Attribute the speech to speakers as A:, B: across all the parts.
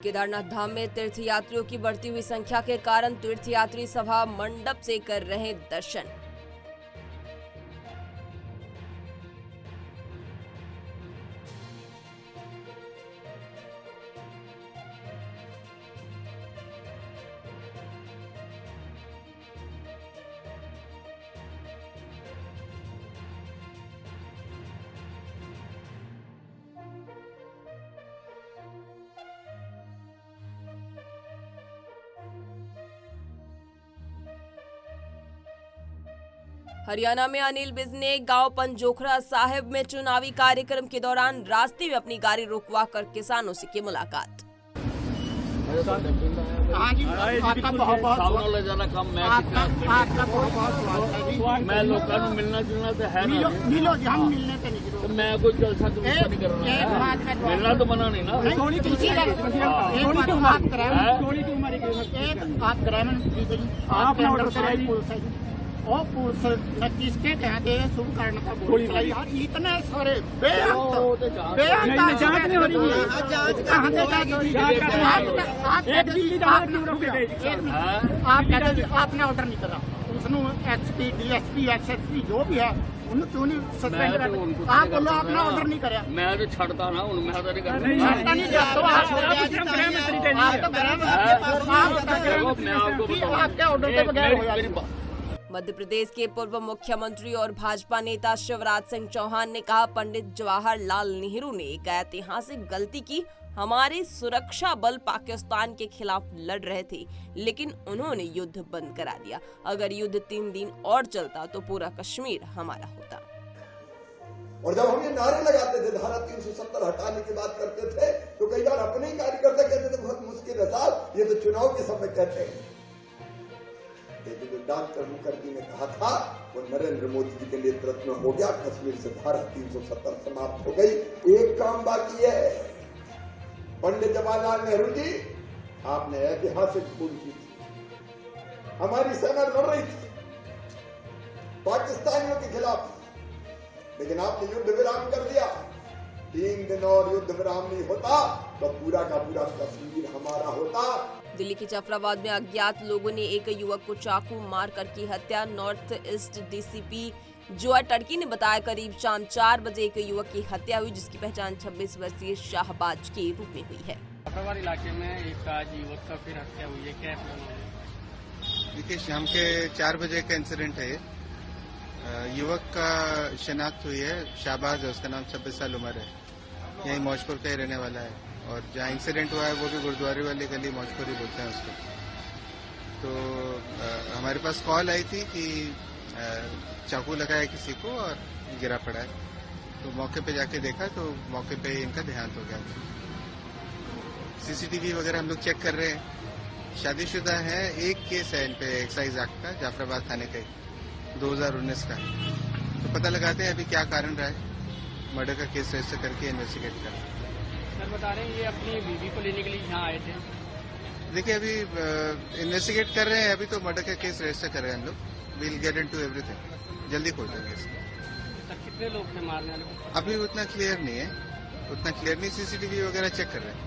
A: केदारनाथ धाम में तीर्थयात्रियों की बढ़ती हुई संख्या के कारण तीर्थयात्री सभा मंडप से कर रहे दर्शन। हरियाणा में अनिल विज ने गांव पंजोखरा साहिब में चुनावी कार्यक्रम के दौरान रास्ते में अपनी गाड़ी रुकवा कर किसानों से की मुलाकात।
B: आपका बहुत जाना कम मैं लोगों को मिलना जुलना तो है ना, मिलो हम मिलने से नहीं तो मैं कोई जलसा तो नहीं करना, मिलना तो मना नहीं ना। और पुलिस ने किसके कहते शुरू करने का बोल यार इतने सारे आपने ऑर्डर नहीं करा उसने एसपी डीएसपी एसएसपी जो भी है उन्हें क्यों नहीं सस्पेंड कर? आप बोलो आपने ऑर्डर नहीं करा। मैं तो छड़ता ना मैं तो नहीं करता। आपके ऑर्डर के बगैर।
A: मध्य प्रदेश के पूर्व मुख्यमंत्री और भाजपा नेता शिवराज सिंह चौहान ने कहा, पंडित जवाहरलाल नेहरू ने एक ऐतिहासिक गलती की। हमारे सुरक्षा बल पाकिस्तान के खिलाफ लड़ रहे थे, लेकिन उन्होंने युद्ध बंद करा दिया। अगर युद्ध 3 दिन और चलता तो पूरा कश्मीर हमारा होता।
C: और जब हम ये नारे लगाते थे, धारा 370 हटाने की बात करते थे, तो कई बार अपने ही कार्यकर्ता कहते थे बहुत मुश्किल है साहब, ये तो चुनाव के समय कहते हैं। जो डॉक्टर मुखर्जी ने कहा था वो नरेंद्र मोदी जी के नेतृत्व में हो गया। कश्मीर से धारा 370 समाप्त हो गई। एक काम बाकी है। पंडित जवाहरलाल नेहरू जी, आपने ऐतिहासिक भूल की थी। हमारी सेना लड़ रही थी पाकिस्तानियों के खिलाफ, लेकिन आपने युद्ध विराम कर दिया। 3 दिन और युद्ध विराम नहीं होता तो पूरा का पूरा कश्मीर हमारा होता।
A: दिल्ली के जाफराबाद में अज्ञात लोगों ने एक युवक को चाकू मारकर की हत्या। नॉर्थ ईस्ट डीसीपी जोआ टर्की ने बताया, करीब शाम 4 बजे एक युवक की हत्या हुई, जिसकी पहचान 26 वर्षीय शाहबाज के रूप में हुई है।
D: जाफराबाद इलाके में एक आज युवक का फिर हत्या हुई है, क्या प्लान है?
E: देखिए, शाम के 4 बजे का इंसिडेंट है। युवक का शिनाख्त हुई है, शाहबाज है, उसका नाम 26 साल उम्र है, यही मौजपुर का ही रहने वाला है। और जहाँ इंसिडेंट हुआ है वो भी गुरुद्वारे वाली गली मौजपुरी बोलते हैं उसको। तो हमारे पास कॉल आई थी कि चाकू लगा है किसी को और गिरा पड़ा है। तो मौके पे जाके देखा तो मौके पे इनका देहांत हो गया। सीसीटीवी वगैरह हम लोग चेक कर रहे हैं। शादीशुदा है, एक केस है इन पे एक्साइज एक्ट का, जाफराबाद थाने का 2019 का। तो पता लगाते हैं अभी क्या कारण रहा है। मर्डर का केस रजिस्टर करके इन्वेस्टिगेट कर रहे हैं।
D: सर बता रहे हैं ये अपनी बीवी को लेने के लिए यहाँ आए थे।
E: देखिए, अभी इन्वेस्टिगेट कर रहे हैं। अभी तो मर्डर का केस रजिस्टर कर रहे हैं हम लोग। विल गेट इनटू एवरीथिंग, जल्दी खोल देंगे इसको।
D: सर कितने लोग थे मारने वाले?
E: अभी उतना क्लियर नहीं है, उतना क्लियर नहीं। सीसीटीवी वगैरह चेक कर रहे हैं।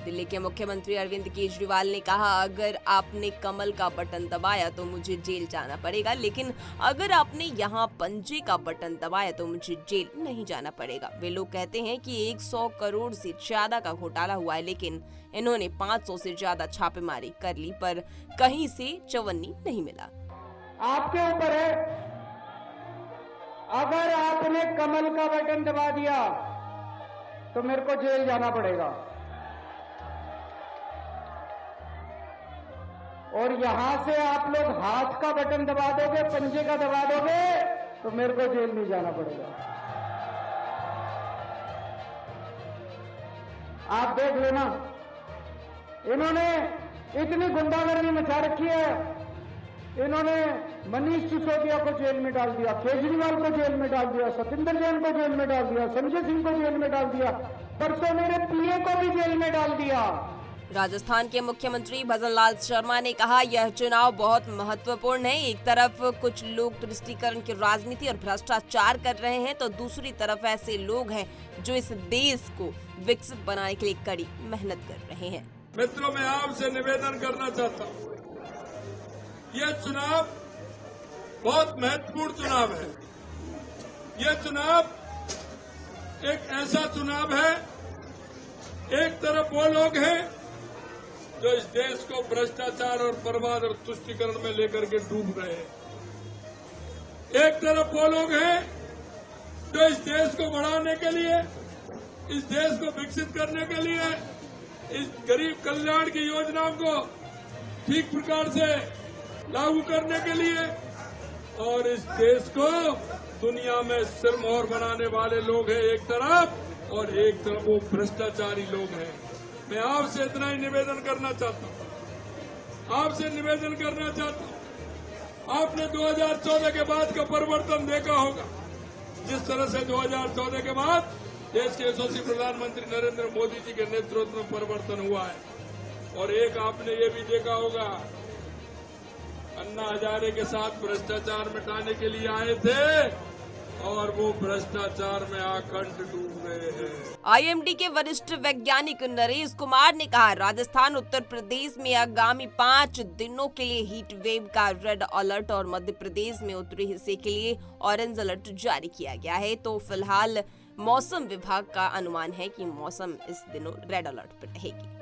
A: दिल्ली के मुख्यमंत्री अरविंद केजरीवाल ने कहा, अगर आपने कमल का बटन दबाया तो मुझे जेल जाना पड़ेगा, लेकिन अगर आपने यहाँ पंजे का बटन दबाया तो मुझे जेल नहीं जाना पड़ेगा। वे लोग कहते हैं कि 100 करोड़ से ज्यादा का घोटाला हुआ है, लेकिन इन्होंने 500 से ज्यादा छापेमारी कर ली, पर कहीं से चवन्नी नहीं मिला।
F: आपके ऊपर है, अगर आपने कमल का बटन दबा दिया तो मेरे को जेल जाना पड़ेगा, और यहां से आप लोग हाथ का बटन दबा दोगे, पंजे का दबा दोगे तो मेरे को जेल नहीं जाना पड़ेगा। आप देख लेना, इन्होंने इतनी गुंडागर्दी मचा रखी है। इन्होंने मनीष सिसोदिया को जेल में डाल दिया, केजरीवाल को जेल में डाल दिया, सतिंदर जैन को जेल में डाल दिया, संजय सिंह को जेल में डाल दिया, परसों मेरे पीए को भी जेल में डाल दिया।
A: राजस्थान के मुख्यमंत्री भजनलाल शर्मा ने कहा, यह चुनाव बहुत महत्वपूर्ण है। एक तरफ कुछ लोग तुष्टीकरण की राजनीति और भ्रष्टाचार कर रहे हैं, तो दूसरी तरफ ऐसे लोग हैं जो इस देश को विकसित बनाने के लिए कड़ी मेहनत कर रहे हैं।
G: मित्रों, मैं आपसे निवेदन करना चाहता हूँ, यह चुनाव बहुत महत्वपूर्ण चुनाव है। यह चुनाव एक ऐसा चुनाव है, एक तरफ वो लोग हैं जो इस देश को भ्रष्टाचार और बर्बाद और तुष्टीकरण में लेकर के डूब रहे हैं। एक तरफ वो लोग हैं जो इस देश को बढ़ाने के लिए, इस देश को विकसित करने के लिए, इस गरीब कल्याण की योजनाओं को ठीक प्रकार से लागू करने के लिए और इस देश को दुनिया में सिरमौर बनाने वाले लोग हैं एक तरफ, और एक तरफ वो भ्रष्टाचारी लोग हैं। मैं आपसे इतना ही निवेदन करना चाहता हूँ, आपसे निवेदन करना चाहता हूँ। आपने 2014 के बाद का परिवर्तन देखा होगा, जिस तरह से 2014 के बाद देश के यशस्वी प्रधानमंत्री नरेंद्र मोदी जी के नेतृत्व में परिवर्तन हुआ है। और एक आपने ये भी देखा होगा, अन्ना हजारे के साथ भ्रष्टाचार मिटाने के लिए आए थे और वो भ्रष्टाचार में आखंड डूब गए हैं।
A: आईएमडी के वरिष्ठ वैज्ञानिक नरेश कुमार ने कहा, राजस्थान, उत्तर प्रदेश में आगामी 5 दिनों के लिए हीट वेव का रेड अलर्ट और मध्य प्रदेश में उत्तरी हिस्से के लिए ऑरेंज अलर्ट जारी किया गया है। तो फिलहाल मौसम विभाग का अनुमान है कि मौसम इस दिनों रेड अलर्ट पर रहेगी।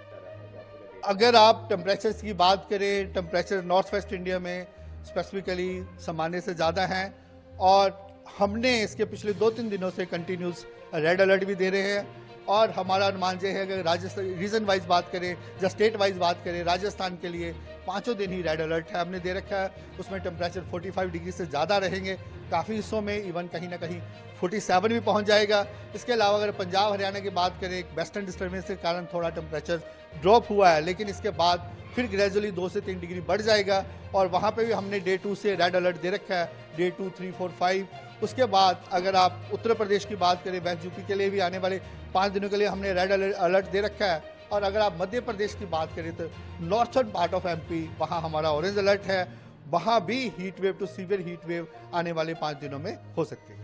H: अगर आप टेम्परेचर्स की बात करें, टेम्परेचर नॉर्थ वेस्ट इंडिया में स्पेसिफिकली सामान्य से ज़्यादा हैं और हमने इसके पिछले 2-3 दिनों से कंटिन्यूस रेड अलर्ट भी दे रहे हैं। और हमारा अनुमान यह है कि राजस्थान रीजन वाइज बात करें या स्टेट वाइज बात करें, राजस्थान के लिए 5 दिन ही रेड अलर्ट है हमने दे रखा है। उसमें टेम्परेचर 45 डिग्री से ज़्यादा रहेंगे, काफ़ी हिस्सों में इवन कहीं ना कहीं 47 भी पहुंच जाएगा। इसके अलावा अगर पंजाब हरियाणा की बात करें, वेस्टर्न डिस्टर्बेंस के कारण थोड़ा टेम्परेचर ड्रॉप हुआ है, लेकिन इसके बाद फिर ग्रेजुअली 2 से 3 डिग्री बढ़ जाएगा। और वहाँ पे भी हमने डे 2 से रेड अलर्ट दे रखा है, डे 2, 3, 4, 5। उसके बाद अगर आप उत्तर प्रदेश की बात करें, वेस्ट यूपी के लिए भी आने वाले 5 दिनों के लिए हमने रेड अलर्ट दे रखा है। और अगर आप मध्य प्रदेश की बात करें तो नॉर्थर्न पार्ट ऑफ एमपी, वहाँ हमारा ऑरेंज अलर्ट है। वहाँ भी heat wave to severe heat wave आने वाले 5 दिनों में हो सकती है।